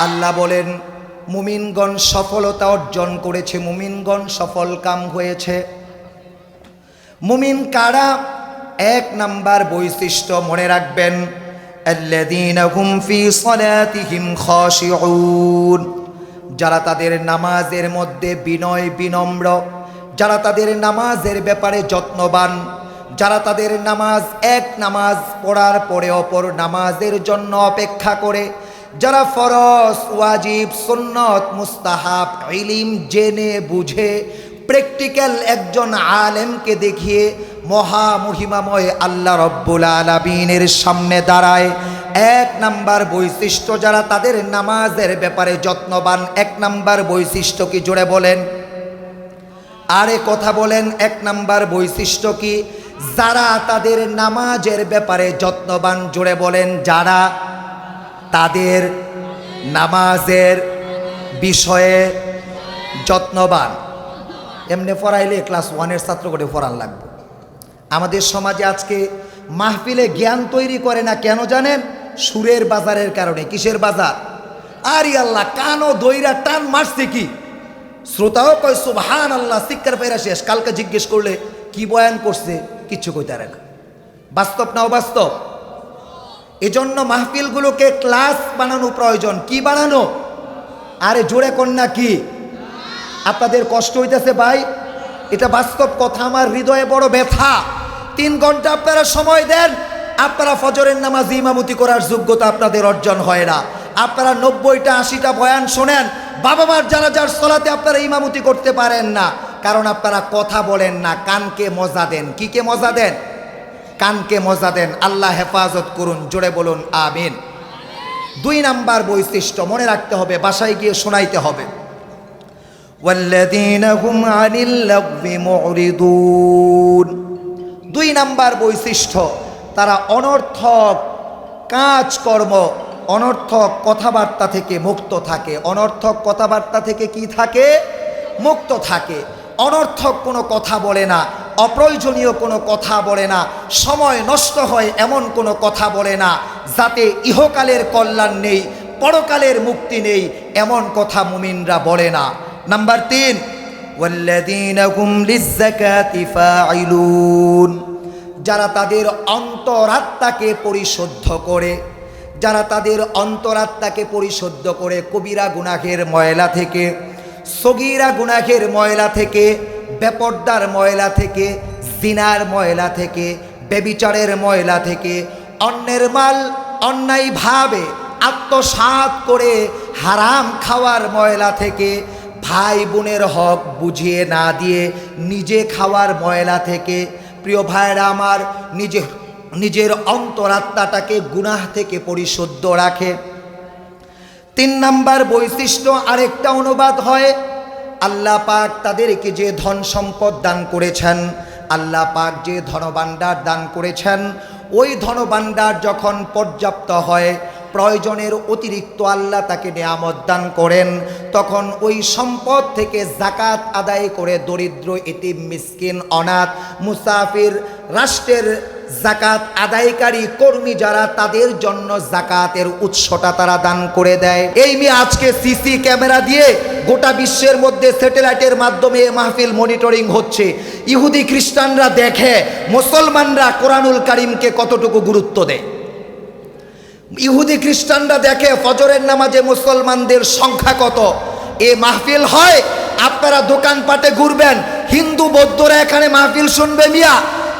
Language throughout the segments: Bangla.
আল্লাহ বলেন মুমিনগণ সফলতা অর্জন করেছে, মুমিনগণ সফল কাম হয়েছে। মুমিন কারা? এক নাম্বার বৈশিষ্ট্য মনে রাখবেন, আল্লাযীনা হুম ফী সালাতিহিম খাশিউন, যারা তাদের নামাজের মধ্যে বিনয় বিনম্র, যারা তাদের নামাজের ব্যাপারে যত্নবান, যারা তাদের নামাজ এক নামাজ পড়ার পরে অপর নামাজের জন্য অপেক্ষা করে, যারা ফরজ ওয়াজিব সুন্নত মুস্তাহাব ইলম জেনে বুঝে প্র্যাকটিক্যাল একজন আলেমকে দেখিয়ে মহামহিমাময় আল্লাহ রব্বুল আলামিনের সামনে দাঁড়ায়। এক নাম্বার বৈশিষ্ট্য, যারা তাদের নামাজের ব্যাপারে যত্নবান। এক নাম্বার বৈশিষ্ট্য কি? জোরে বলেন, আরে কথা বলেন। এক নাম্বার বৈশিষ্ট্য কি? যারা তাদের নামাজের ব্যাপারে যত্নবান। জোরে বলেন, যারা তাদের নামাজের বিষয়ে যত্নবান। এমনি পড়াইলে ক্লাস 1-এর ছাত্র করে পড়ান লাগবে। আমাদের সমাজে আজকে মাহফিলে জ্ঞান তৈরি করে না, কেন জানেন? সুরের বাজারের কারণে। কিসের বাজার? আরে আল্লাহ, কানও দইরা টান মারছে কি, শ্রোতাও কয় সুবহানাল্লাহ, শিক্ষার পেরা শেষ। কালকে জিজ্ঞেস করলে কি বয়ান করছে, কিচ্ছু কইতে পারে না। বাস্তব না অবাস্তব? এজন্য মাহফিলগুলোকে ক্লাস বানানো প্রয়োজন। কি বানানো? আরে জোরে কন্যা কি? আপনাদের কষ্ট হইতেছে ভাই? এটা বাস্তব কথা, আমার হৃদয়ে বড় ব্যথা। 3 ঘন্টা আপনারা সময় দেন, আপনারা ফজরের নামাজ ইমামতি করার যোগ্যতা আপনাদের অর্জন হয় না। আপনারা 90টা 80টা বয়ান শোনেন, বাবা মার জানাজার সালাতে আপনারা ইমামতি করতে পারেন না, কারণ আপনারা কথা বলেন না, কানকে মজা দেন। কি কে মজা দেন? কানকে মজা দেন। আল্লাহ হেফাজত করুন, জোরে বলুন আমিন। 2 নাম্বার বৈশিষ্ট্য মনে রাখতে হবে, বাসায় গিয়ে শোনাইতে হবে। ওয়াল্লাযীনা হুম আনিল লাগবি মুরিদুন। 2 নাম্বার বৈশিষ্ট্য, তারা অনর্থক কাজকর্ম, অনর্থক কথাবার্তা থেকে মুক্ত থাকে। অনর্থক কথাবার্তা থেকে কি থাকে? মুক্ত থাকে। অনর্থক কোনো কথা বলে না, অপ্রয়োজনীয় কোনো কথা বলে না, সময় নষ্ট হয় এমন কোনো কথা বলে না, যাতে ইহকালের কল্যাণ নেই পরকালের মুক্তি নেই এমন কথা মুমিনরা বলে না। নাম্বার 3, ওয়াল্লাযীনা হুম লিয-যাকাতি ফাঈলুন, যারা তাদের অন্তরাত্মাকে পরিশুদ্ধ করে, যারা তাদের অন্তরাত্মাকে পরিশুদ্ধ করে কবিরা গুনাহের ময়লা থেকে, সগীরা গুনাহের ময়লা থেকে, বেপরদার ময়লা থেকে, জিনার ময়লা থেকে, ব্যভিচারের ময়লা থেকে, অন্যের মাল অন্যায়ভাবে আত্মসাৎ করে হারাম খাওয়ার ময়লা থেকে, ভাই বোনের হক বুঝিয়ে না দিয়ে নিজে খাওয়ার ময়লা থেকে। প্রিয় ভাইরা আমার, নিজের অন্তরাত্মাটাকে গুনাহ থেকে পরিশুদ্ধ রাখে। 3 নাম্বার বৈশিষ্ট্য আরেকটা অনুবাদ হয়, আল্লাহ পাক তাদেরকে যে ধন সম্পদ দান করেছেন, আল্লাহ পাক যে ধনভাণ্ডার দান করেছেন, ওই ধনভাণ্ডার যখন পর্যাপ্ত হয়, প্রয়োজনের অতিরিক্ত আল্লাহ তাকে নেয়ামত দান করেন, তখন ওই সম্পদ থেকে যাকাত আদায় করে দরিদ্র এতিম মিসকিন অনাথ মুসাফির রাষ্ট্রের যাকাত আদায়কারী কর্মী যারা, তাদের জন্য যাকাতের উৎসটা তারা দান করে দেয়। এই মেয়ে আজকে সিসি ক্যামেরা দিয়ে গোটা বিশ্বের মধ্যে স্যাটেলাইটের মাধ্যমে মাহফিল মনিটরিং হচ্ছে। ইহুদি খ্রিস্টানরা দেখে মুসলমানরা কোরআনুল কারীমকে কতটুকু গুরুত্ব দেয়। ইহুদি খ্রিস্টানরা দেখে ফজরের নামাজে মুসলমানদের সংখ্যা কত। এ মাহফিল হয়, আপনারা দোকানপাটে ঘুরবেন, হিন্দু বৌদ্ধরা এখানে মাহফিল শুনবে মিয়া।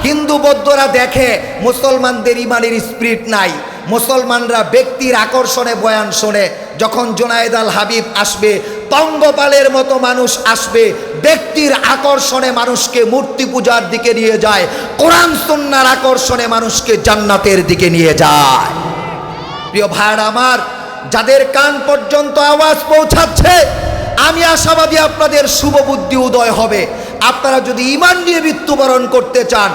হিন্দু বৌদ্ধরা দেখে মুসলমানদের ইমানের স্পিরিট নাই, মুসলমানরা ব্যক্তির আকর্ষণে বয়ান শোনে। যখন জুনায়েদ আল হাবিব আসবে, পঙ্গপালের মতো মানুষ আসবে, ব্যক্তির আকর্ষণে মানুষকে মূর্তি পূজার দিকে নিয়ে যায়, কোরআন সুন্নাহর আকর্ষণে মানুষকে জান্নাতের দিকে নিয়ে যায়। প্রিয় ভাইরা আমার, যাদের কান পর্যন্ত আওয়াজ পৌঁছাচ্ছে, আমি আশাবাদী আপনাদের শুভ বুদ্ধি উদয় হবে। আপনারা যদি ঈমান নিয়ে মৃত্যুবরণ করতে চান,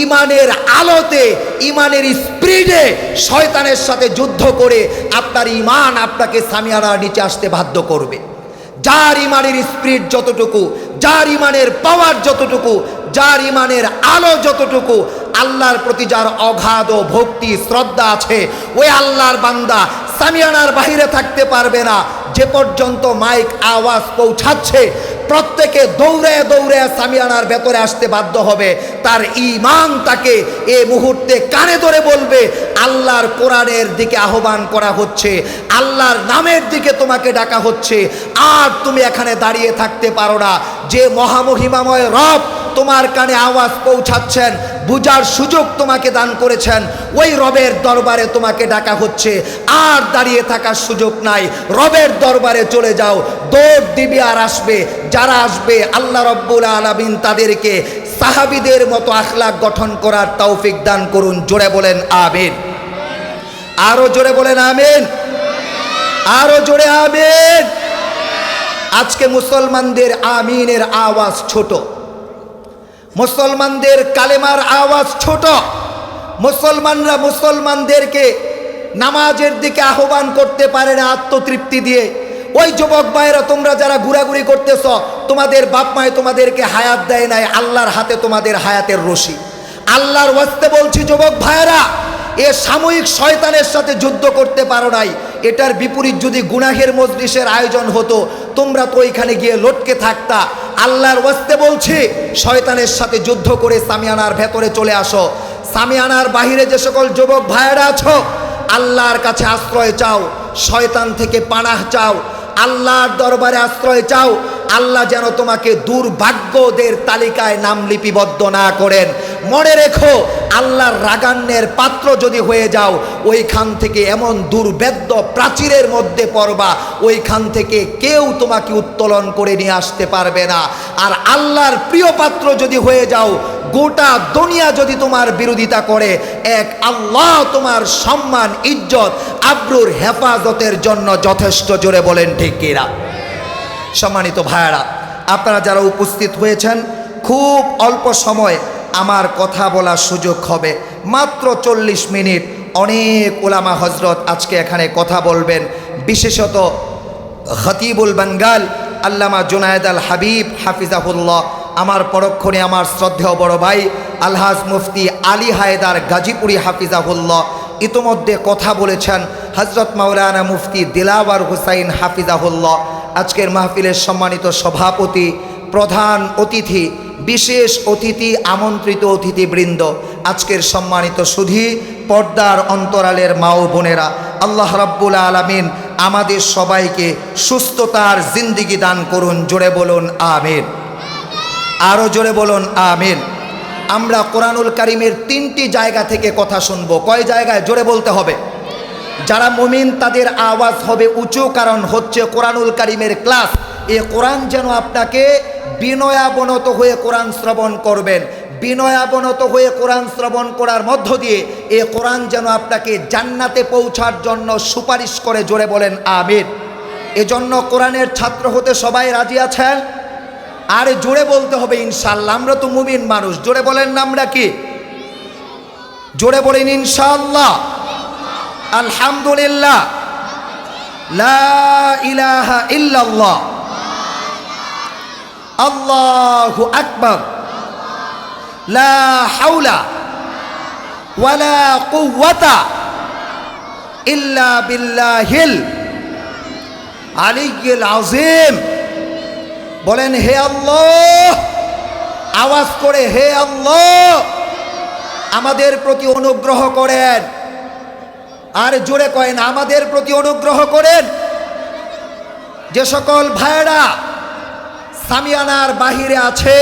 ঈমানের আলোতে, ঈমানের স্পিরিটে শয়তানের সাথে যুদ্ধ করে আপনার ঈমান আপনাকে সামিয়ানার নিচে আসতে বাধ্য করবে। যার ঈমানের স্পিরিট যতটুকু, যার ঈমানের পাওয়ার যতটুকু, যার ঈমানের আলো যতটুকু, আল্লাহর প্রতি যার অগাধ ভক্তি শ্রদ্ধা আছে, ওই আল্লাহর বান্দা সামিয়ানার বাইরে থাকতে পারবে না। যে পর্যন্ত মাইক আওয়াজ পৌঁছাচ্ছে প্রত্যেকে দৌড়ে দৌড়ে সামিয়ানার ভেতরে আসতে বাধ্য হবে। তার ঈমান তাকে এই মুহূর্তে কানে ধরে বলবে, আল্লাহর কোরআনের দিকে আহ্বান করা হচ্ছে, আল্লাহর নামের দিকে তোমাকে ডাকা হচ্ছে। আর তুমি এখানে দাঁড়িয়ে থাকতে পারো না। যে মহামহিমাময় রব তোমার কানে আওয়াজ পৌঁছাচ্ছেন, বুঝার সুযোগ তোমাকে দান করেছেন, ওই রবের দরবারে তোমাকে ডাকা হচ্ছে। আর দাঁড়িয়ে থাকার সুযোগ নাই, রবের দরবারে চলে যাও। দৌড় দিবে আর আসবে। যারা আসবে আল্লাহ রব্বুল আলামিন তাদেরকে সাহাবীদের মতো আখলাক গঠন করার তৌফিক দান করুন। জোরে বলেন আমিন। আরো জোরে বলেন আমিন। আরো জোরে আমিন। আজকে মুসলমানদের আমিনের আওয়াজ ছোট, মুসলমানদের কালেমার আওয়াজ ছোট। মুসলমানরা মুসলমানদেরকে নামাজের দিকে আহ্বান করতে পারে না আত্মতৃপ্তি দিয়ে। ওই যুবক ভাইরা তোমরা যারা ঘোরাঘুরি করতেছ, তোমাদের বাপ মায় তোমাদেরকে হায়াত দেয় নাই, আল্লাহর হাতে তোমাদের হায়াতের রশি। আল্লাহর ওয়াস্তে বলছি যুবক ভাইরা, এ সাময়িক শয়তানের সাথে যুদ্ধ করতে পারো নাই। এটার বিপরীত যদি গুনাহের মজলিসের আয়োজন হতো, তোমরা তো ওইখানে গিয়ে লটকে থাকতা। আল্লাহর ওয়াস্তে বলছি, শয়তানের সাথে যুদ্ধ করে সামিয়ানার ভেতরে চলে আসো। সামিয়ানার বাহিরে যে সকল যুবক ভাইয়েরা আছো, আল্লাহর কাছে আশ্রয় চাও, শয়তান থেকে পানাহ চাও, আল্লাহর দরবারে আশ্রয় চাও। আল্লাহ যেন তোমাকে দুর্ভাগ্যদের তালিকায় নাম লিপিবদ্ধ না করেন। মনে রেখো, আল্লাহর রাগান্নের পাত্র যদি হয়ে যাও, ওইখান থেকে এমন দুর্বেদ্য প্রাচীরের মধ্যে পড়বা, ওইখান থেকে কেউ তোমাকে উত্তোলন করে নিয়ে আসতে পারবে না। আর আল্লাহর প্রিয় পাত্র যদি হয়ে যাও, গোটা দুনিয়া যদি তোমার বিরোধিতা করে, এক আল্লাহ তোমার সম্মান, ইজ্জত, আব্রুর হেফাজতের জন্য যথেষ্ট। জোরে বলেন ঠিক কিনা? সম্মানিত ভাইয়ারা, আপনারা যারা উপস্থিত হয়েছেন, খুব অল্প সময় আমার কথা বলার সুযোগ হবে, মাত্র 40 মিনিট। অনেক উলামা হজরত আজকে এখানে কথা বলবেন। বিশেষত খতিবুল বাঙ্গাল আল্লামা জুনায়েদ আল হাবিব হাফিজাহুল্লাহ, আমার পরক্ষণে আমার শ্রদ্ধেয় বড় ভাই আলহাজ মুফতি আলী হায়দার গাজীপুরি হাফিজাহুল্লাহ ইতোমধ্যে কথা বলেছেন। হজরত মাওলানা মুফতি দিলাওয়ার হুসাইন হাফিজাহুল্লাহ আজকের মাহফিলের সম্মানিত সভাপতি, প্রধান অতিথি, বিশেষ অতিথি, আমন্ত্রিত অতিথিবৃন্দ, আজকের সম্মানিত সুধী, পর্দার অন্তরালের মা ও বোনেরা, আল্লাহ রাব্বুল আলামিন আমাদের সবাইকে সুস্থতার জিন্দিগি দান করুন। জোরে বলুন আমিন। আরও জোরে বলুন আমিন। আমরা কোরআনুল কারীমের 3টি জায়গা থেকে কথা শুনবো। কয় জায়গায়? জোরে বলতে হবে। যারা মুমিন তাদের আওয়াজ হবে উঁচু, কারণ হচ্ছে কোরআনুল কারীমের ক্লাস। এ কোরআন যেন আপনাকে বিনয়াবনত হয়ে কোরআন শ্রবণ করবেন। বিনয়াবনত হয়ে কোরআন শ্রবণ করার মধ্য দিয়ে এ কোরআন যেন আপনাকে জান্নাতে পৌঁছার জন্য সুপারিশ করে। জোরে বলেন আমিন। এজন্য কোরআনের ছাত্র হতে সবাই রাজি আছেন? আরে জোরে বলতে হবে ইনশাআল্লাহ। আমরা তো মুমিন মানুষ। জোরে বলেন না আমরা কি? জোরে বলেন ইনশাআল্লাহ, আলহামদুলিল্লাহ, লা ইলাহা ইল্লাল্লাহ, আল্লাহু আকবার, লা হাওলা ওয়ালা কুওয়াতা ইল্লা বিল্লাহিল আলিয়্যিল আযীম। বলেন হে আল্লাহ, আওয়াজ করে, হে আল্লাহ আমাদের প্রতি অনুগ্রহ করেন। আর জোরে কয়েন, আমাদের প্রতি অনুগ্রহ করেন। যে সকল ভাইরা সামিয়ানার বাহিরে আছে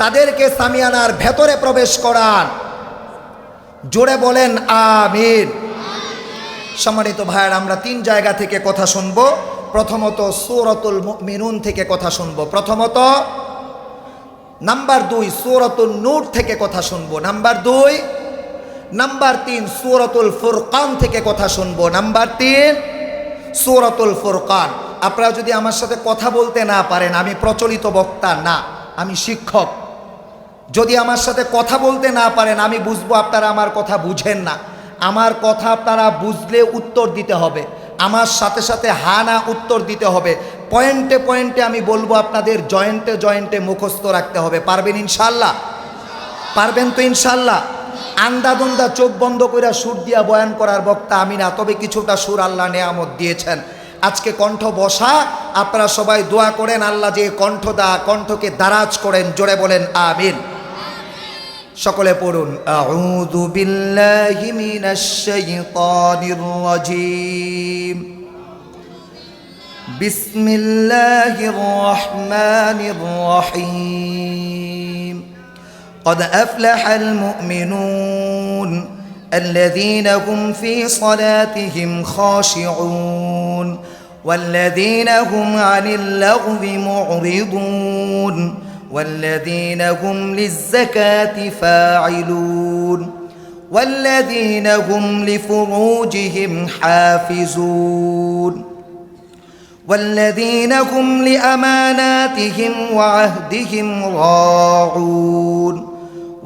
তাদেরকে সামিয়ানার ভেতরে প্রবেশ করান। জোরে বলেন আমিন। সম্মানিত ভাইরা, আমরা 3 জায়গা থেকে কথা শুনবো। প্রথমত সূরাতুল মুমিনুন থেকে কথা শুনবো। প্রথমত নাম্বার 2 সূরাতুন নূর থেকে কথা শুনবো। নাম্বার 2। নাম্বার 3 সূরাতুল ফুরকান থেকে কথা শুনবো। নাম্বার 3 সূরাতুল ফুরকান। আপনারা যদি আমার সাথে কথা বলতে না পারেন, আমি প্রচলিত বক্তা না, আমি শিক্ষক। যদি আমার সাথে কথা বলতে না পারেন, আমি বুঝবো আপনারা আমার কথা বুঝেন না। আমার কথা আপনারা বুঝলে উত্তর দিতে হবে, আমার সাথে সাথে হা না উত্তর দিতে হবে। পয়েন্টে পয়েন্টে আমি বলবো, আপনাদের জয়েন্টে জয়েন্টে মুখস্থ রাখতে হবে। পারবেন ইনশাআল্লাহ? পারবেন তো ইনশাআল্লাহ? আন্দাদুন্দা চোখ বন্ধ কইরা সুর দিয়া বয়ান করার বক্তা আমি না, তবে কিছুটা সুর আল্লাহ নেয়ামত দিয়েছেন। আজকে কণ্ঠ বসা, আপনারা সবাই দোয়া করেন আল্লাহ যে কণ্ঠকে দারাজ করেন, জোরে বলেন আমিন। সকলে পড়ুন, আউযু বিল্লাহি মিনাশ শাইতানির রাজীম, বিসমিল্লাহির রহমানির রহিম। قد أفلح المؤمنون الذين هم في صلاتهم خاشعون والذين هم عن اللغو معرضون والذين هم للزكاة فاعلون والذين هم لفروجهم حافظون والذين هم لأماناتهم وعهدهم راعون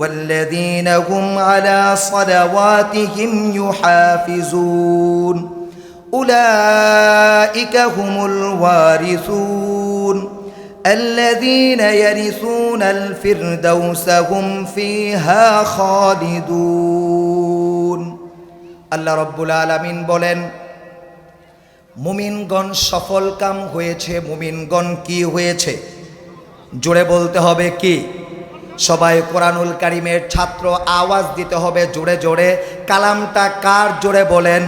والذين هم على صلواتهم يحافظون أولئك هم الوارثون الذين يرثون الفردوس هم فيها خالدون। আল্লাহ রব্বুল আলামিন বলেন, মুমিনগণ সফল কাম হয়েছে। মুমিনগণ কি হয়েছে? জোরে বলতে হবে কি? সবাই কোরআনুল কারীমের ছাত্র, আওয়াজ দিতে হবে জোরে জোরে। কালামটা কার? জোরে বলেন।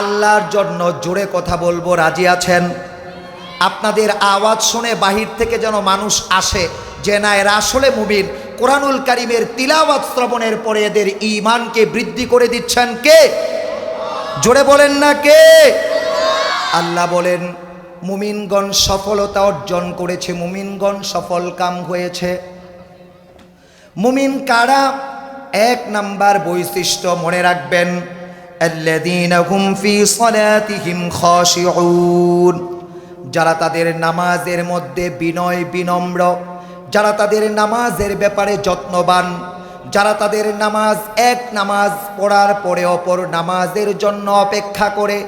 আল্লাহর জন্য জোরে কথা বলবো, রাজি আছেন? আপনাদের আওয়াজ শুনে বাহির থেকে যেন মানুষ আসে যে না এরা আসলে মুমিন। কোরআনুল কারীমের তিলাওয়াত শ্রবণের পরে এদের ঈমানকে বৃদ্ধি করে দিচ্ছেন কে? জোরে বলেন না কে? আল্লাহ বলেন মুমিনগণ সফলতা অর্জন করেছে, মুমিনগণ সফল কাম হয়েছে। মুমিন কারা? এক নাম্বার বৈশিষ্ট্য মনে রাখবেন, আল্লাযীনা হুম ফী সালাতিহিম খাশিউন, যারা তাদের নামাজের মধ্যে বিনয় বিনম্র, যারা তাদের নামাজের ব্যাপারে যত্নবান, যারা তাদের নামাজ এক নামাজ পড়ার পরে অপর নামাজের জন্য অপেক্ষা করে,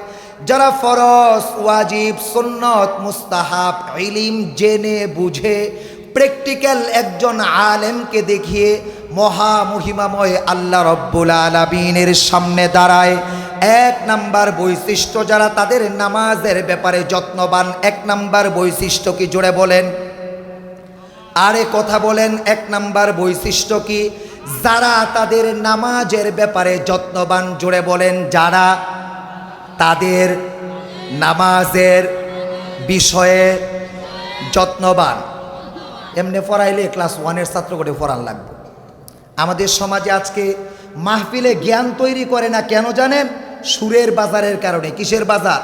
যারা ফরজ ওয়াজিব সুন্নত মুস্তাহাব ইলম জেনে বুঝে প্র্যাকটিক্যাল একজন আলেমকে দেখিয়ে মহামহিমাময় আল্লাহ রব্বুল আলামিনের সামনে দাঁড়ায়। এক নাম্বার বৈশিষ্ট্য, যারা তাদের নামাজের ব্যাপারে যত্নবান। এক নাম্বার বৈশিষ্ট্য কি? জোরে বলেন। আরে কথা বলেন, এক নাম্বার বৈশিষ্ট্য কি? যারা তাদের নামাজের ব্যাপারে যত্নবান। জোরে বলেন, যারা তাদের নামাজের বিষয়ে যত্নবান। এমনি পড়াইলে ক্লাস 1-এর ছাত্র করে পড়ান লাগবে। আমাদের সমাজে আজকে মাহফিলে জ্ঞান তৈরি করে না, কেন জানেন? সুরের বাজারের কারণে। কিসের বাজার?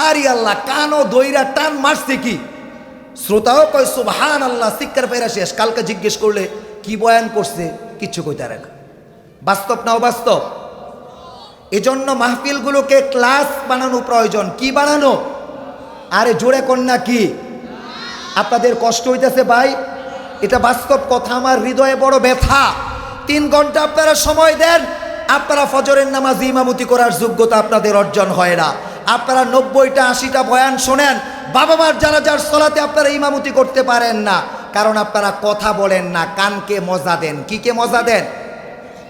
আরে আল্লাহ, কানও দইরা টান মারছে কি, শ্রোতাও কয় সুবহানাল্লাহ, শিক্ষার পেরা শেষ। কালকে জিজ্ঞেস করলে কি বয়ান করছে, কিচ্ছু কইতে পারে না। বাস্তব না অবাস্তব? এজন্য মাহফিলগুলোকে ক্লাস বানানো প্রয়োজন। কি বানানো? আরে জোরে কন্যা কি? আপনাদের কষ্ট হইতেছে ভাই? এটা বাস্তব কথা, আমার হৃদয়ে বড় ব্যথা। 3 ঘন্টা আপনারা সময় দেন, আপনারা ফজরের নামাজ ইমামতি করার যোগ্যতা আপনাদের অর্জন হয় না। আপনারা 90টা 80টা বয়ান শোনেন, বাবা মার জানাজার সলাতে আপনারা ইমামতি করতে পারেন না, কারণ আপনারা কথা বলেন না, কানকে মজা দেন। কি কে মজা দেন?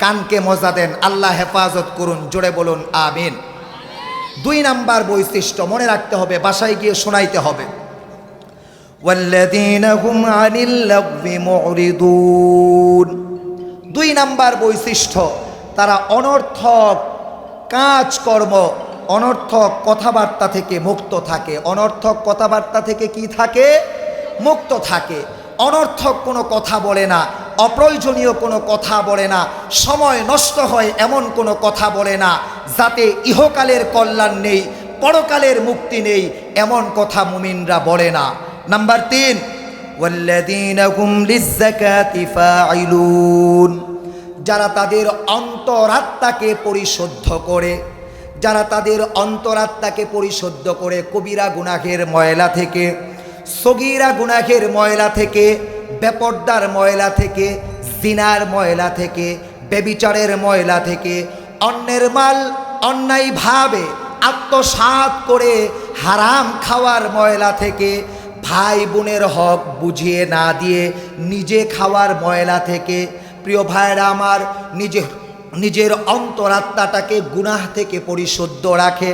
কানকে মজা দেন। আল্লাহ হেফাজত করুন, জোরে বলুন আমিন। 2 নাম্বার বৈশিষ্ট্য মনে রাখতে হবে, বাসায় গিয়ে শোনাইতে হবে। ওয়াল্লাযীনা হুম আনিল লাগবি মুরিদুন। 2 নাম্বার বৈশিষ্ট্য, তারা অনর্থক কাজকর্ম, অনর্থক কথাবার্তা থেকে মুক্ত থাকে। অনর্থক কথাবার্তা থেকে কি থাকে? মুক্ত থাকে। অনর্থক কোনো কথা বলে না, অপ্রয়োজনীয় কোনো কথা বলে না, সময় নষ্ট হয় এমন কোনো কথা বলে না, যাতে ইহকালের কল্যাণ নেই পরকালের মুক্তি নেই এমন কথা মুমিনরা বলে না। নাম্বার 3, ওয়াল্লাযীনা হুম লিয-যাকাতি ফাঈলুন, যারা তাদের অন্তরাত্মাকে পরিশুদ্ধ করে, যারা তাদের অন্তরাত্মাকে পরিশুদ্ধ করে কবিরা গুনাহের ময়লা থেকে, সগীরা গুনাহের ময়লা থেকে, বেপরদার ময়লা থেকে, জিনার ময়লা থেকে, ব্যভিচারের ময়লা থেকে, অন্যের মাল অন্যায়ভাবে আত্মসাৎ করে হারাম খাওয়ার ময়লা থেকে, ভাই বোনের হক বুঝিয়ে না দিয়ে নিজে খাওয়ার ময়লা থেকে, প্রিয় ভাইরা আমার, নিজের অন্তরাত্মাটাকে গুনাহ থেকে পরিশুদ্ধ রাখে।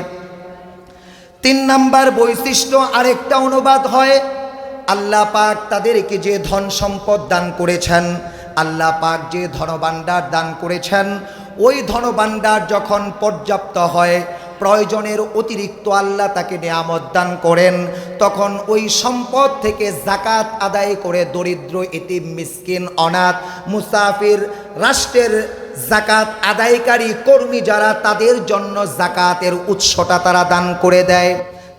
3 নাম্বার বৈশিষ্ট্য আরেকটা অনুবাদ হয়, আল্লাহ পাক তাদেরকে যে ধন সম্পদ দান করেছেন, আল্লাহ পাক যে ধনভাণ্ডার দান করেছেন, ওই ধনভাণ্ডার যখন পর্যাপ্ত হয়, প্রয়োজনের অতিরিক্ত আল্লাহ তাকে নিয়ামত দান করেন, তখন ওই সম্পদ থেকে জাকাত আদায় করে দরিদ্র, এতিম, মিসকিন, অনাথ, মুসাফির, রাষ্ট্রের জাকাত আদায়কারী কর্মী যারা, তাদের জন্য জাকাতের উৎসটা তারা দান করে দেয়।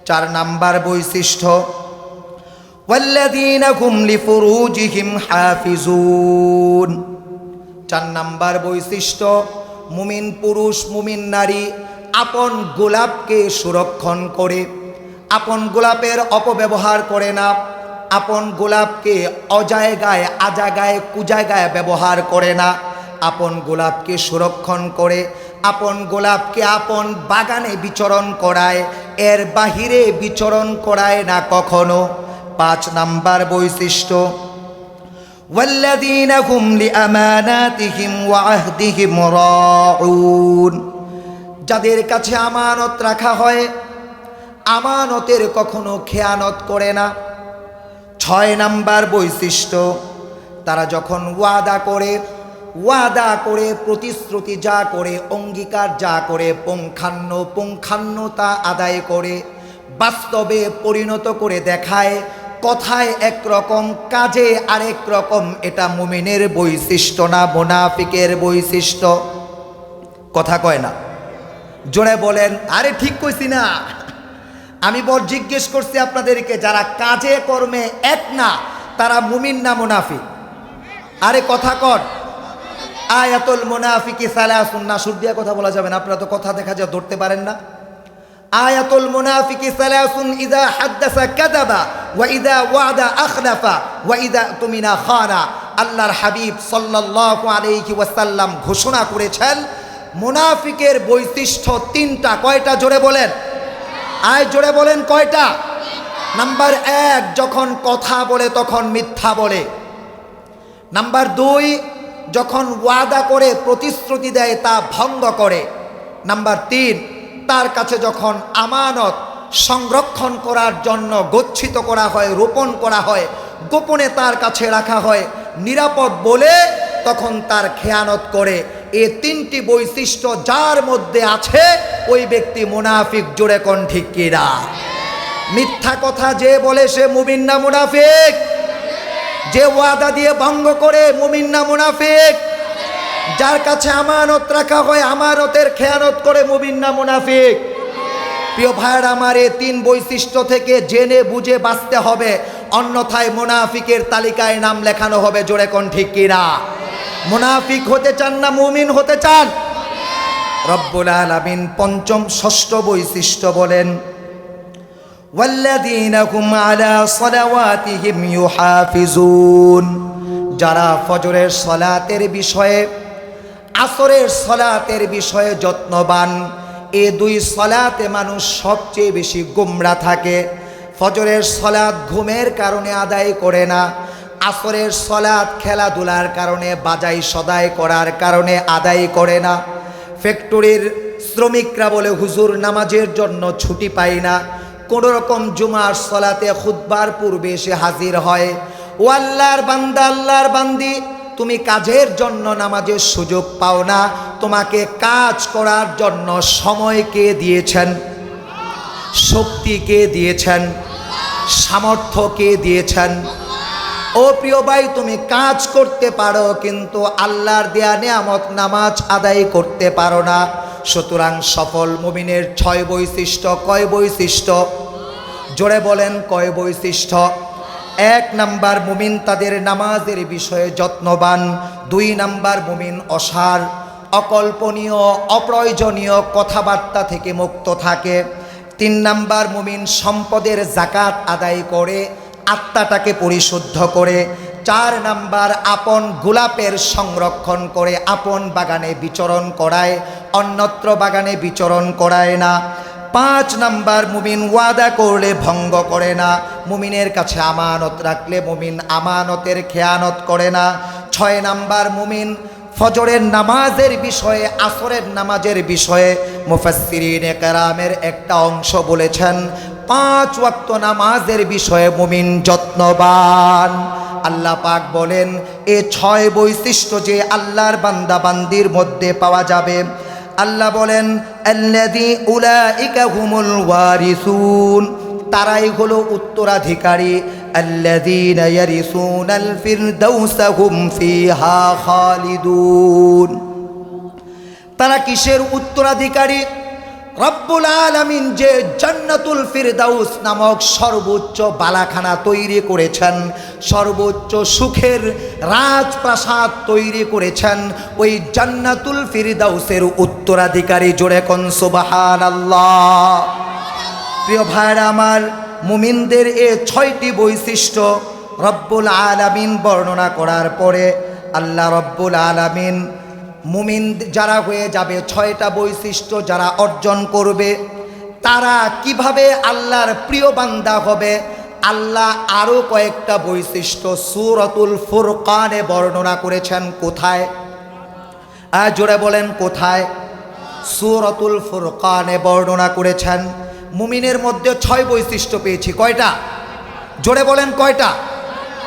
4 নাম্বার বৈশিষ্ট্য, ওয়াল্লাযীনা হুম লিফুরুজিহিম হাফিজুন। 4 নাম্বার বৈশিষ্ট্য, মুমিন পুরুষ, মুমিন নারী আপন গোলাপকে সুরক্ষণ করে, আপন গোলাপের অপব্যবহার করে না, আপন গোলাপকে অজায়গায়, আজাগায়, কুজায়গায় ব্যবহার করে না, আপন গোলাপকে সুরক্ষণ করে, আপন গোলাপকে আপন বাগানে বিচরণ করায়, এর বাহিরে বিচরণ করায় না কখনো। 5 নাম্বার বৈশিষ্ট্য, ওয়াল্লাযীনা হুম লিআমানাতিহিম ওয়া আহদিহিম রাউন। যাদের কাছে আমানত রাখা হয়, আমানতের কখনো খেয়ানত করে না। 6 নাম্বার বৈশিষ্ট্য, তারা যখন ওয়াদা করে প্রতিশ্রুতি যা করে, অঙ্গীকার যা করে, পুঙ্খানুপুঙ্খানুতা আদায় করে, বাস্তবে পরিণত করে দেখায়। কথায় একরকম, কাজে আরেক রকম। এটা মুমিনের বৈশিষ্ট্য না মুনাফিকের বৈশিষ্ট্য। কথা কয় না, জোরে বলেন। আরে ঠিক কইছি না? আমি জিজ্ঞেস করছি আপনাদেরকে, যারা কাজে কর্মে এক না, তারা মুমিন না মুনাফিক? আরে কথা কর। আয়াতুল মুনাফিকি সালাসুন, না সুর দিয়া কথা বলা যাবে না, আপনারা তো কথা দেখা যায় ধরতে পারেন না। আয়াতুল মুনাফিকি সালাসুন, ইযা হাদ্দাসা কাযাবা ওয়া ইযা ওয়াদা আখলাফা ওয়া ইযা তুমিনা খানা। আল্লাহর হাবিব সাল্লাল্লাহু আলাইহি ওয়াসাল্লাম ঘোষণা করেছেন, মুনাফিকের বৈশিষ্ট্য 3টা। কয়টা? জোরে বলেন। আয় জোরে বলেন, কয়টা? নাম্বার 1, যখন কথা বলে তখন মিথ্যা বলে। নাম্বার 2, যখন ওয়াদা করে, প্রতিশ্রুতি দেয়, তা ভঙ্গ করে। নাম্বার 3, তার কাছে যখন আমানত সংরক্ষণ করার জন্য গচ্ছিত করা হয়, রোপণ করা হয়, গোপনে তার কাছে রাখা হয়, নিরাপদ বলে, তখন তার খেয়ানত করে। এই 3টি বৈশিষ্ট্য যার মধ্যে আছে, ওই ব্যক্তি মুনাফিক। জোরে কোন ঠিক কিনা? মিথ্যা কথা যে বলে সে মুমিন না মুনাফিক? যে ওয়াদা দিয়ে ভঙ্গ করে, মুমিন না মুনাফিক? যার কাছে আমানত রাখা হয়, আমানতের খেয়ানত করে, মুমিন না মুনাফিক? প্রিয় ভাইরা আমার, এই 3 বৈশিষ্ট্য থেকে জেনে বুঝে বাঁচতে হবে, অন্যথায় মুনাফিকের তালিকায় নাম লেখানো হবে। জোরে কোন ঠিক কিনা? মুনাফিক হতে চান না মুমিন হতে চান? রব্বুল আলামিন 5ম 6ষ্ঠ বৈশিষ্ট্য বলেন, ওয়াল্লাযীনা হুম আলা সালাওয়াতিহিম ইউহাফিজুন। যারা ফজরের সালাতের বিষয়ে, আসরের সালাতের বিষয়ে যত্নবান। এই 2 সালাতে মানুষ সবচেয়ে বেশি গোমরা থাকে। ফজরের সালাত ঘুমের কারণে আদায় করে না, আসরের সালাত খেলাধুলার কারণে, বাজাই সদাই করার কারণে আদায় করে না। ফ্যাক্টরির শ্রমিকরা বলে, হুজুর নামাজের জন্য ছুটি পাই না, কোনো রকম জুমার সালাতে খুতবার পূর্বে এসে হাজির হয়। ও আল্লাহর বান্দা, আল্লাহর বান্দি, তুমি কাজের জন্য নামাজের সুযোগ পাও না। তোমাকে কাজ করার জন্য সময় কে দিয়েছেন? শক্তি কে দিয়েছেন? সামর্থ্য কে দিয়েছেন? ও প্রিয় ভাই, তুমি কাজ করতে পারো, কিন্তু আল্লাহর দেয়া নিয়ামত নামাজ আদায় করতে পারো না। সুতরাং সফল মুমিনের 6 বৈশিষ্ট্য। কয় বৈশিষ্ট্য? জোরে বলেন, কয় বৈশিষ্ট্য? 1 নাম্বার, মুমিন তাদের নামাজের বিষয়ে যত্নবান। 2 নাম্বার, মুমিন অসার, অকল্পনীয়, অপ্রয়োজনীয় কথাবার্তা থেকে মুক্ত থাকে। 3 নাম্বার, মুমিন সম্পদের যাকাত আদায় করে, আত্মাটাকে পরিশুদ্ধ করে। 4 নাম্বার, আপন গোলাপের সংরক্ষণ করে, আপন বাগানে বিচরণ করায়, অন্যত্র বাগানে বিচরণ করায় না। 5 নাম্বার, মুমিন ওয়াদা করলে ভঙ্গ করে না। মুমিনের কাছে আমানত রাখলে মুমিন আমানতের খেয়ানত করে না। ছয় নাম্বার মুমিন ফজরের নামাজের বিষয়ে, আসরের নামাজের বিষয়ে মুফাসসিরিনে কেরামের একটা অংশ বলেছেন 5 ওয়াক্ত নামাজের বিষয়ে মুমিন যত্নবান। আল্লাহ পাক বলেন এই 6 বৈশিষ্ট্য যে আল্লাহর বান্দা বান্দির মধ্যে পাওয়া যাবে, আল্লাহ বলেন আল্লাযী উলাইকা হুমুল ওয়ারিসুন, তারাই হলো উত্তরাধিকারী। আল্লাযীনা ইয়ারিসুনাল ফিরদাউসা হুম ফিহা খালিদুন। তারা কিসের উত্তরাধিকারী? রব্বুল আলামিন যে জান্নাতুল ফিরদাউস নামক সর্বোচ্চ বালাখানা তৈরি করেছেন, সর্বোচ্চ সুখের রাজপ্রাসাদ তৈরি করেছেন, ওই জান্নাতুল ফিরদাউসের উত্তরাধিকারী। জোরে কোন সুবহানাল্লাহ। প্রিয় ভাইরা আমার, মুমিনদের এই 6টি বৈশিষ্ট্য রব্বুল আলামিন বর্ণনা করার পরে আল্লাহ রব্বুল আলামিন মুমিন যারা হয়ে যাবে, 6টা বৈশিষ্ট্য যারা অর্জন করবে, তারা কিভাবে আল্লাহর প্রিয় বান্দা হবে, আল্লাহ আরও কয়েকটা বৈশিষ্ট্য সূরাতুল ফুরকানে বর্ণনা করেছেন। কোথায়? জোরে বলেন কোথায়? সূরাতুল ফুরকানে বর্ণনা করেছেন। মুমিনের মধ্যে 6 বৈশিষ্ট্য পেয়েছি। কয়টা? জোরে বলেন কয়টা?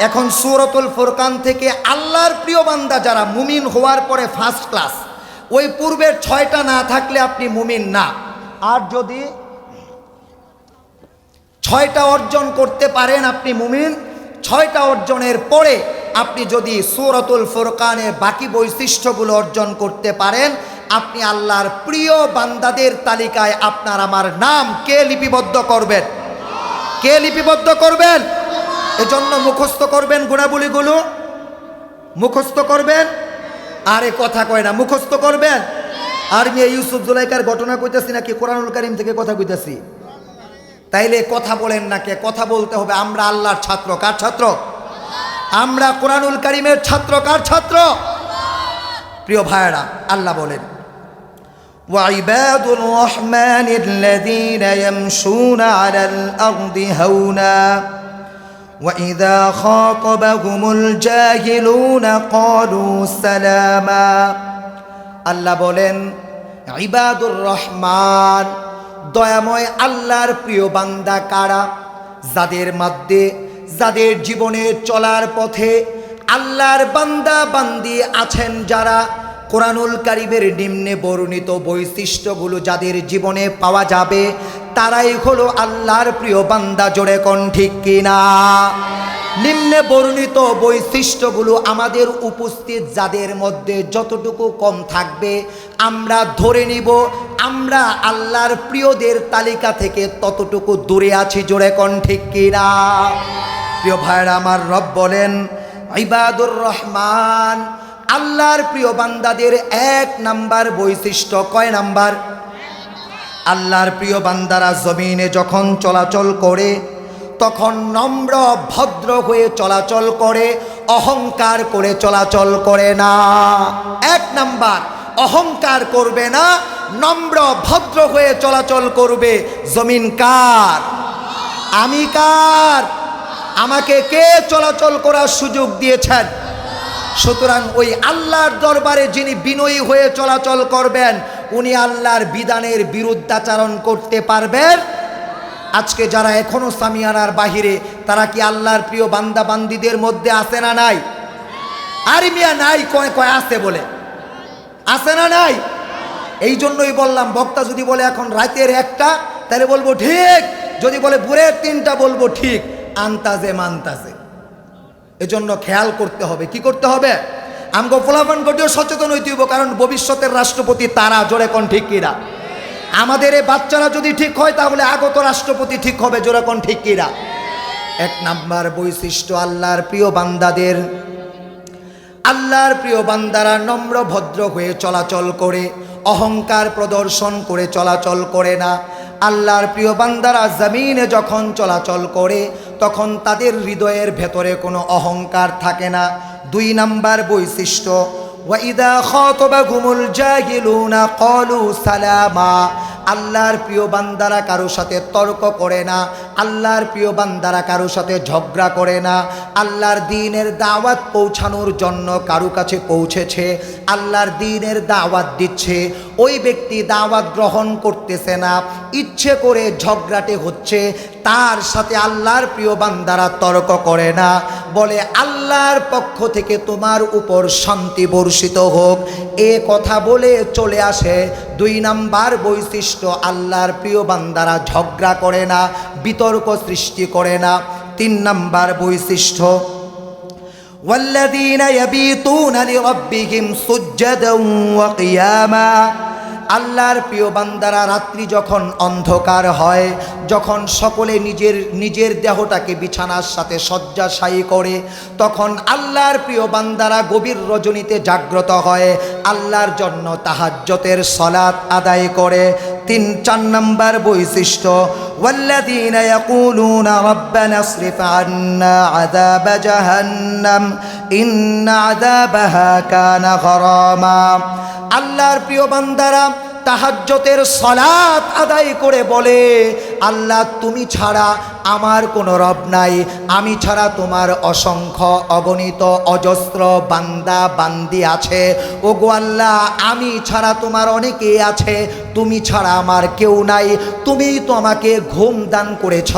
এখন সূরাতুল ফুরকান থেকে আল্লাহর প্রিয় বান্দা যারা মুমিন হওয়ার পরে ফার্স্ট ক্লাস, ওই পূর্বের 6টা না থাকলে আপনি মুমিন না। আর যদি 6টা অর্জন করতে পারেন আপনি মুমিন। 6টা অর্জনের পরে আপনি যদি সূরাতুল ফুরকানের বাকি বৈশিষ্ট্যগুলো অর্জন করতে পারেন, আপনি আল্লাহর প্রিয় বান্দাদের তালিকায় আপনার আমার নাম কে লিপিবদ্ধ করবেন? কে লিপিবদ্ধ করবেন? এজন্য মুখস্থ করবেন, গুণাবলীগুলো মুখস্থ করবেন। আরে কথা কয় না, মুখস্থ করবেন। আর মেয়ে ইউসুফ জুলাইকার ঘটনা কইতাছি নাকি কোরআনুল কারীম থেকে কথা কইতাছি? তাইলে কথা বলেন না কে? কথা বলতে হবে। আমরা আল্লাহর ছাত্র। কার ছাত্র? আমরা কোরআনুল কারীমের ছাত্র। কার ছাত্র? প্রিয় ভাইরা, আল্লাহ বলেন ওয়াইবাদুর রহমানিল্লাযীনা ইয়ামশুনা আলাল আরদি হাওনা وَإِذَا خَاطَبَهُمُ الْجَاهِلُونَ قَالُوا سَلَامًا। আল্লাহ বলেন ইবাদুর রহমান, দয়াময় আল্লাহর প্রিয় বান্দা কারা? যাদের মধ্যে, যাদের জীবনের চলার পথে আল্লাহর বান্দা বান্দি আছেন, যারা কোরআনুল কারীমের নিম্নে বর্ণিত বৈশিষ্ট্যগুলো যাদের জীবনে পাওয়া যাবে, তারাই হলো আল্লাহর প্রিয় বান্দা। জোরে কোন ঠিক কিনা? নিম্নে বর্ণিত বৈশিষ্ট্যগুলো আমাদের উপস্থিত যাদের মধ্যে যতটুকু কম থাকবে, আমরা ধরে নিব আমরা আল্লাহর প্রিয়দের তালিকা থেকে ততটুকু দূরে আছি। জোরে কোন ঠিক কিনা? প্রিয় ভাইরা আমার, রব বলেন ইবাদুর রহমান, আল্লাহর প্রিয় বান্দাদের 1 নাম্বার বৈশিষ্ট্য। কয় নাম্বার? আল্লাহর প্রিয় বান্দারা জমিনে যখন চলাচল করে তখন নম্র ভদ্র হয়ে চলাচল করে, অহংকার করে চলাচল করে না। 1 নাম্বার, অহংকার করবে না, নম্র ভদ্র হয়ে চলাচল করবে। জমিন কার? আমি কার? আমাকে কে চলাচল করার সুযোগ দিয়েছেন? সুতরাং ওই আল্লাহর দরবারে যিনি বিনয়ী হয়ে চলাচল করবেন, উনি আল্লাহর বিধানের বিরুদ্ধাচরণ করতে পারবেন। আজকে যারা এখনো সামিয়ানার বাহিরে, তারা কি আল্লাহর প্রিয় বান্দা বান্দিদের মধ্যে আছে না নাই? আর মিয়া নাই কয় কয় আছে বলে, আছে না নাই? এই জন্যই বললাম, বক্তা যদি বলে এখন রাতের 1টা তাহলে বলবো ঠিক, যদি বলে ভোরের 3টা বলবো ঠিক। আন্তাজে মান্তাজে। এজন্য খেয়াল করতে হবে। কি করতে হবে? আমগো ফলাফল গটিও সচেতন হইতে হইব, কারণ ভবিষ্যতের রাষ্ট্রপতি তারা। জোরে কোন ঠিক কিনা? আমাদের এই বাচ্চারা যদি ঠিক হয় তাহলে আগত রাষ্ট্রপতি ঠিক হবে। জোরে কোন ঠিক কিনা? 1 নাম্বার বৈশিষ্ট্য আল্লাহর প্রিয় বান্দাদের, আল্লাহর প্রিয় বান্দারা নম্র ভদ্র হয়ে চলাচল করে, অহংকার প্রদর্শন করে চলাচল করে না। আল্লাহর প্রিয় বান্দারা জমিনে যখন চলাচল করে তখন তাদের হৃদয়ের ভেতরে কোনো অহংকার থাকে না। 2 নাম্বার বৈশিষ্ট্য ওয়াইদা খাতাবাহুমুল জাহিলুনা ক্বালু সালামা, আল্লাহর প্রিয় বান্দারা কারো সাথে তর্ক করে না, আল্লাহর প্রিয় বান্দারা কারো সাথে ঝগড়া করে না। আল্লাহর দ্বীনের দাওয়াত পৌঁছানোর জন্য কারো কাছে পৌঁছেছে, আল্লাহর দ্বীনের দাওয়াত দিচ্ছে, ওই ব্যক্তি দাওয়াত গ্রহণ করতেছে না, ইচ্ছে করে ঝগড়াটে হচ্ছে, তার সাথে আল্লাহর প্রিয় বান্দারা তর্ক করে না, বলে আল্লাহর পক্ষ থেকে তোমার উপর শান্তি বর্ষিত হোক, এ কথা বলে চলে আসে। 2 নাম্বার বৈশিষ্ট্য, আল্লাহর প্রিয় বান্দারা ঝগড়া করে না, বিতর্ক সৃষ্টি করে না। 3 নাম্বার বৈশিষ্ট্য, ওয়াল্লাযীনা ইয়াবীতুনা লিরাব্বিহিম সুজ্জাদান ওয়া কিয়ামা। আল্লাহর প্রিয় বান্দারা রাত্রি যখন অন্ধকার হয়, যখন সকলে নিজের দেহটাকে বিছানার সাথে শয্যাশায়ী করে, তখন আল্লাহর প্রিয় বান্দারা গভীর রজনীতে জাগ্রত হয়, আল্লাহর জন্য তাহাজ্জুদের সালাত আদায় করে। 4 নাম্বার বৈশিষ্ট্য, ওয়াল্লাযীনা ইয়াকুলুনা রাব্বানা ইসরিফ আন্না আযাবা জাহান্নাম ইন্না আযাবাহা কানা গরামা। আল্লাহর প্রিয় বান্দারা তাহাজ্জুদের সালাত আদায় করে বলে, আল্লাহ তুমি ছাড়া আমার কোনো রব নাই, আমি ছাড়া তোমার অসংখ্য অগণিত অজস্র বান্দা বান্দি আছে, ওগো আল্লাহ আমি ছাড়া তোমার অনেকেই আছে, তুমি ছাড়া আমার কেউ নাই, তুমিই তো আমাকে ঘুম দান করেছ,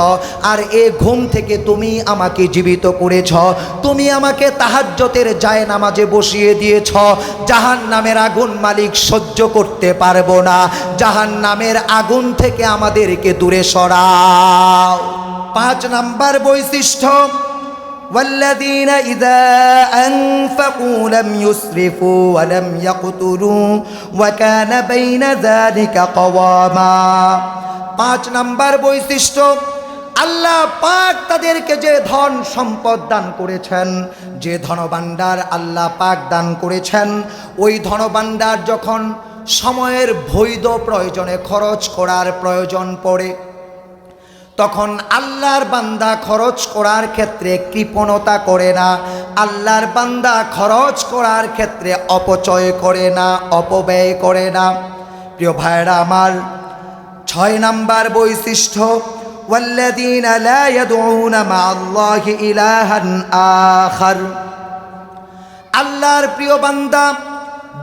আর এ ঘুম থেকে তুমি আমাকে জীবিত করেছ, তুমি আমাকে তাহাজ্জুদের জায়নামাজে বসিয়ে দিয়েছ। জাহান্নামের আগুন মালিক সহ্য করতে পারবো না, জাহান্নামের আগুন থেকে আমাদেরকে দূরে সরাও। 5 নাম্বার বৈশিষ্ট্য, ওয়াল্লাযীনা ইযা আনফাকু লাম ইউসরিফু ওয়া লাম ইয়াকতুরু ওয়া কানা বাইনা যালিকা কওয়ামা। 5 নাম্বার বৈশিষ্ট্য, আল্লাহ পাক তাদেরকে যে ধন সম্পদ দান করেছেন, যে ধনভাণ্ডার আল্লাহ পাক দান করেছেন, ওই ধনভাণ্ডার যখন সময়ের বৈধ প্রয়োজনে খরচ করার প্রয়োজন পড়ে, তখন আল্লাহর বান্দা খরচ করার ক্ষেত্রে কৃপণতা করে না, আল্লাহর বান্দা খরচ করার ক্ষেত্রে অপচয় করে না, অপব্যয় করে না। প্রিয় ভাইরা আমার, 6 নাম্বার বৈশিষ্ট্য, ওয়াল্লাযীনা লা ইয়াদউনা মা'আল্লাহি ইলাহান আখার। আল্লাহর প্রিয় বান্দা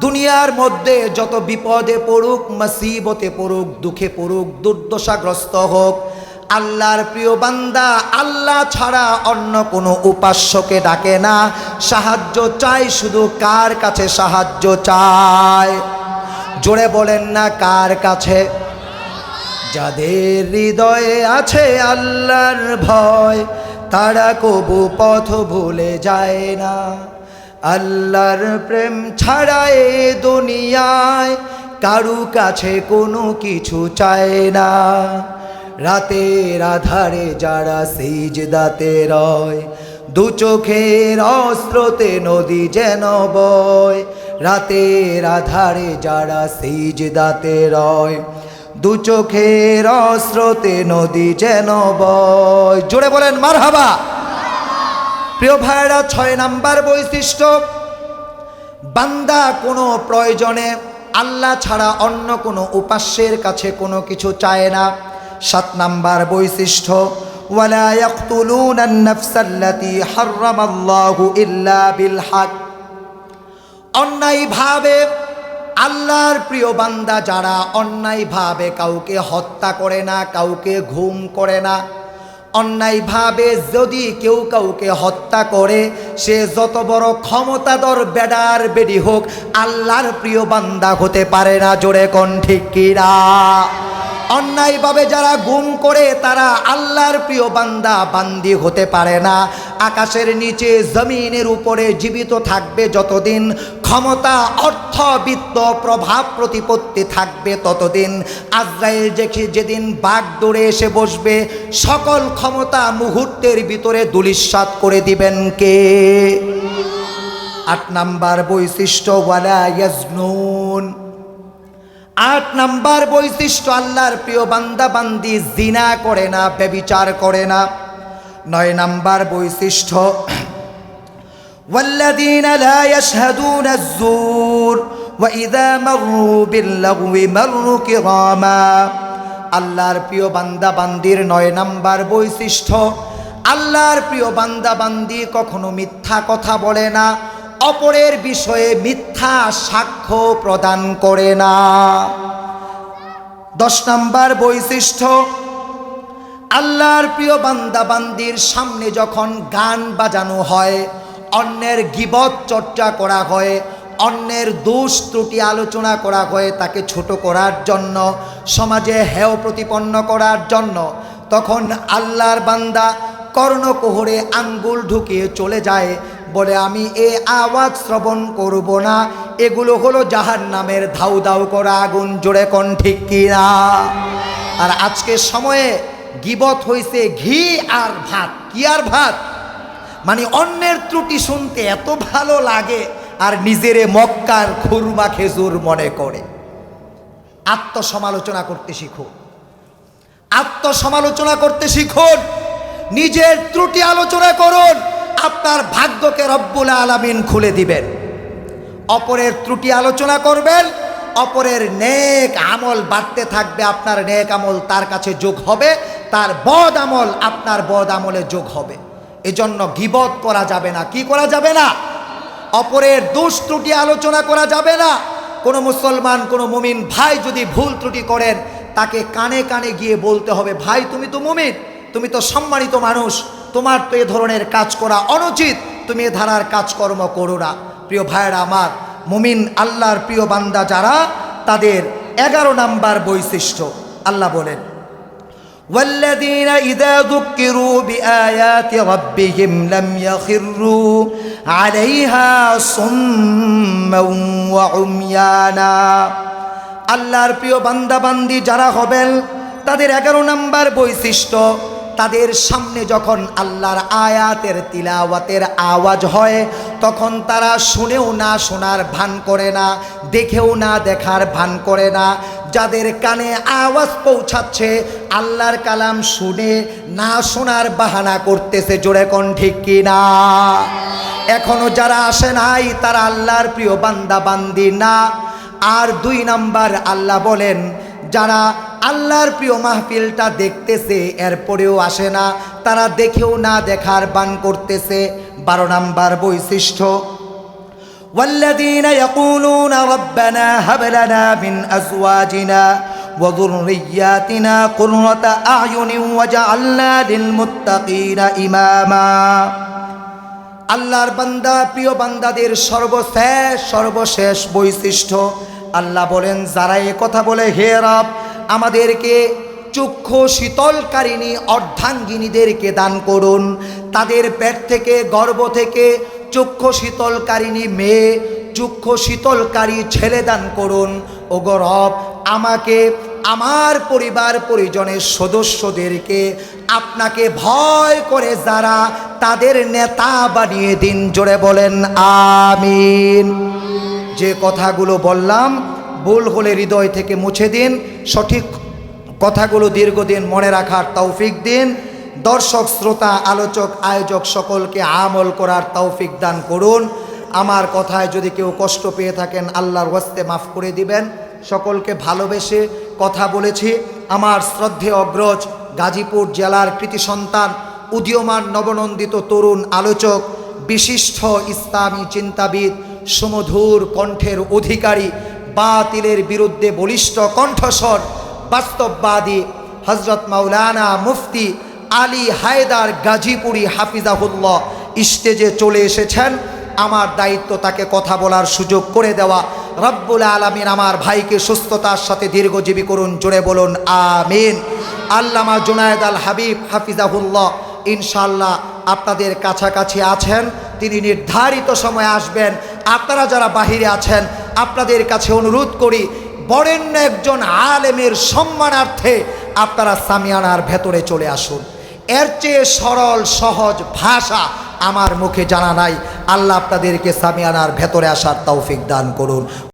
দুনিয়ার মধ্যে যত বিপদে পড়ুক, মুসিবতে পড়ুক, দুঃখে পড়ুক, দুর্দশাগ্রস্ত হোক, আল্লাহর প্রিয় বান্দা আল্লাহ ছাড়া অন্য কোনো উপাস্যকে ডাকে না, সাহায্য চাই শুধু কার কাছে সাহায্য চায়? জোরে বলেন না, কার কাছে? যাদের হৃদয়ে আছে আল্লাহর ভয়, তারা কবু পথ ভুলে যায় না। আল্লাহর প্রেম ছাড়া এ দুনিয়ায় কারু কাছে কোনো কিছু চায় না। রাতের আধারে যারা সিজদাতে রয়, দু চোখের অস্রোতে নদী যেন বয়। রাতের আধারে যারা সিজদাতে রয়, দু চোখের অস্রোতে নদী যেন বয়। জোরে বলেন মারহাবা। প্রিয় ভাইরা, 6 নাম্বার বৈশিষ্ট্য, বান্দা কোনো প্রয়োজনে আল্লাহ ছাড়া অন্য কোনো উপাস্যের কাছে কোনো কিছু চায় না। 7 নাম্বার বৈশিষ্ট্য, ওয়ালা ইয়াকতুলুনান নাফসাল্লাতী হারামাল্লাহু ইল্লা বিল হক। অন্যায়ভাবে আল্লাহর প্রিয় বান্দা যারা অন্যায়ভাবে কাউকে হত্যা করে না, কাউকে ঘুম করে না। অন্যায়ভাবে যদি কেউ কাউকে হত্যা করে, সে যত বড় ক্ষমতাধর বেডার বেডি হোক, আল্লাহর প্রিয় বান্দা হতে পারে না। জোরে কোন ঠিক কিনা? অন্যায়ভাবে যারা গুম করে তারা আল্লাহর প্রিয় বান্দা বান্দি হতে পারে না। আকাশের নিচে জমিনের উপরে জীবিত থাকবে যতদিন, ক্ষমতা অর্থ বিত্ত প্রভাব প্রতিপত্তি থাকবে ততদিন। আজরাইল যেদিন বাঘ দৌড়ে এসে বসবে, সকল ক্ষমতা মুহূর্তের ভিতরে ধূলিসাৎ করে দিবেন কে? 8 নাম্বার বৈশিষ্ট্য, ওয়ালা ইয়াজনুন। 8 নাম্বার বৈশিষ্ট্য, আল্লাহর প্রিয় বান্দা বান্দি জিনা করে না, ব্যভিচার করে না। 9 নাম্বার বৈশিষ্ট্য, ওয়াল্লাযীনা লা ইয়াশহাদুনা আয-যুর ওয়া ইযা মাররু বিল্লাগwi মাররু কিরামা। আল্লাহর প্রিয় বান্দা বান্দির 9 নাম্বার বৈশিষ্ট্য, আল্লাহর প্রিয় বান্দা বান্দি কখনো মিথ্যা কথা বলে না, অপরের বিষয়ে মিথ্যা সাক্ষ্য প্রদান করে না। 10 নাম্বার বৈশিষ্ট্য, আল্লাহর প্রিয় বান্দা বান্দির সামনে যখন গান বাজানো হয়, অন্যের গীবত চর্চা করা হয়, অন্যের দোষ ত্রুটি আলোচনা করা হয় তাকে ছোট করার জন্য, সমাজে হেয় প্রতিপন্ন করার জন্য, তখন আল্লাহর বান্দা কর্ণকুহরে আঙ্গুল ঢুকিয়ে চলে যায়, বলে আমি এ আওয়াজ শ্রবণ করব না, এগুলো হলো জাহান্নামের ধাউ ধাউ করা আগুন। জোরে কোন ঠিক কিনা? আর আজকের সময়ে গীবত হইছে ঘি আর ভাত। কি আর ভাত? মানে অন্যের ত্রুটি শুনতে এত ভালো লাগে আর নিজেরে মক্কার খুরমা খেজুর মনে করে। আত্মসমালোচনা করতে শিখুন, আত্মসমালোচনা করতে শিখুন, নিজের ত্রুটি আলোচনা করুন, আপনার ভাগ্যকে রব্বুল আলামিন খুলে দিবেন। অপরের ত্রুটি আলোচনা করবেন, অপরের নেক আমল বাড়তে থাকবে, আপনার নেক আমল তার কাছে যোগ হবে, তার বদ আমল আপনার বদ আমলে যোগ হবে। এজন্য গীবত করা যাবে না। কি করা যাবে না? অপরের দোষ ত্রুটি আলোচনা করা যাবে না। কোনো মুসলমান, কোনো মুমিন ভাই যদি ভুল ত্রুটি করেন, তাকে কানে কানে গিয়ে বলতে হবে, ভাই তুমি তো মুমিন, তুমি তো সম্মানিত মানুষ, তোমার তো এ ধরনের কাজ করা অনুচিত, তুমি এ ধারার কাজকর্ম করো না। প্রিয় ভাইয়েরা আমার, মুমিন আল্লাহর প্রিয় বান্দা যারা, তাদের 11 নাম্বার বৈশিষ্ট্য আল্লাহ বলেন, والذين إذا ذكروا بآيات ربهم لم يخروا عليها صما وعميانا। আল্লাহর প্রিয় বান্দা বান্দি যারা হবেন, তাদের 11 নাম্বার বৈশিষ্ট্য, তাদের সামনে যখন আল্লাহর আয়াতের তিলাওয়াতের আওয়াজ হয়, তখন তারা শুনেও না শোনার ভান করে না, দেখেও না দেখার ভান করে না। যাদের কানে আওয়াজ পৌঁছাচ্ছে, আল্লাহর কালাম শুনে না শোনার বাহানা করতেছে। জোরে কোন ঠিক কিনা? এখনো যারা আসে নাই তারা আল্লাহর প্রিয় বান্দা বান্দি না। আর 2 নাম্বার আল্লাহ বলেন, যারা আল্লাহর প্রিয় মাহফিলটা দেখতেছে এরপরেও আসে না, তারা দেখেও না দেখার বান করতেছে। 12 নাম্বার বৈশিষ্ট্য, والذين يقولون ربنا هب لنا من أزواجنا وذرياتنا قرة أعين واجعلنا للمتقين إماما। আল্লাহর বান্দা প্রিয় বান্দাদের সর্বশেষ বৈশিষ্ট্য আল্লাহ বলেন, যারা এ কথা বলে, হে রব আমাদেরকে চক্ষু শীতলকারিণী অর্ধাঙ্গিনীদেরকে দান করুন, তাদের পেট থেকে গর্ভ থেকে চক্ষু শীতলকারিণী মেয়ে, চক্ষু শীতলকারী ছেলে দান করুন। ওগো রব, আমাকে, আমার পরিবার পরিজনের সদস্যদেরকে আপনাকে ভয় করে যারা, তাদের নেতা বানিয়ে দিন। জোরে বলেন আমিন। যে কথাগুলো বললাম ভুল হলে হৃদয় থেকে মুছে দিন, সঠিক কথাগুলো দীর্ঘদিন মনে রাখার তৌফিক দিন। দর্শক শ্রোতা আলোচক আয়োজক সকলকে আমল করার তৌফিক দান করুন। আমার কথায় যদি কেউ কষ্ট পেয়ে থাকেন, আল্লাহর ওয়াস্তে মাফ করে দিবেন। সকলকে ভালোবেসে কথা বলেছি। আমার শ্রদ্ধেয় অগ্রজ, গাজীপুর জেলার কৃতি সন্তান, উদীয়মান নবনন্দিত তরুণ আলোচক, বিশিষ্ট ইসলামী চিন্তাবিদ, সুমধুর কণ্ঠের অধিকারী, বাতিলের বিরুদ্ধে বলিষ্ঠ কণ্ঠস্বর, বাস্তববাদী হজরত মাওলানা মুফতি আলী হায়দার গাজীপুরি হাফিজাহুল্লাহ স্টেজে চলে এসেছেন। আমার দায়িত্ব তাকে কথা বলার সুযোগ করে দেওয়া। রব্বুল আলামিন আমার ভাইকে সুস্থতার সাথে দীর্ঘজীবী করুন। জোরে বলুন আমিন। আল্লামা জুনায়েদ আল হাবিব হাফিজাহুল্লাহ ইনশাআল্লাহ আপনাদের কাছাকাছি আছেন, তিনি নির্ধারিত সময়ে আসবেন। আপনারা যারা বাহিরে আছেন, আপনাদের কাছে অনুরোধ করি, বরেণ্য একজন আলেমের সম্মানার্থে আপনারা সামিয়ানার ভেতরে চলে আসুন। এর চেয়ে সরল সহজ ভাষা আমার মুখে জানা নাই। আল্লাহ আপনাদেরকে সামিয়ানার ভেতরে আসার তৌফিক দান করুন।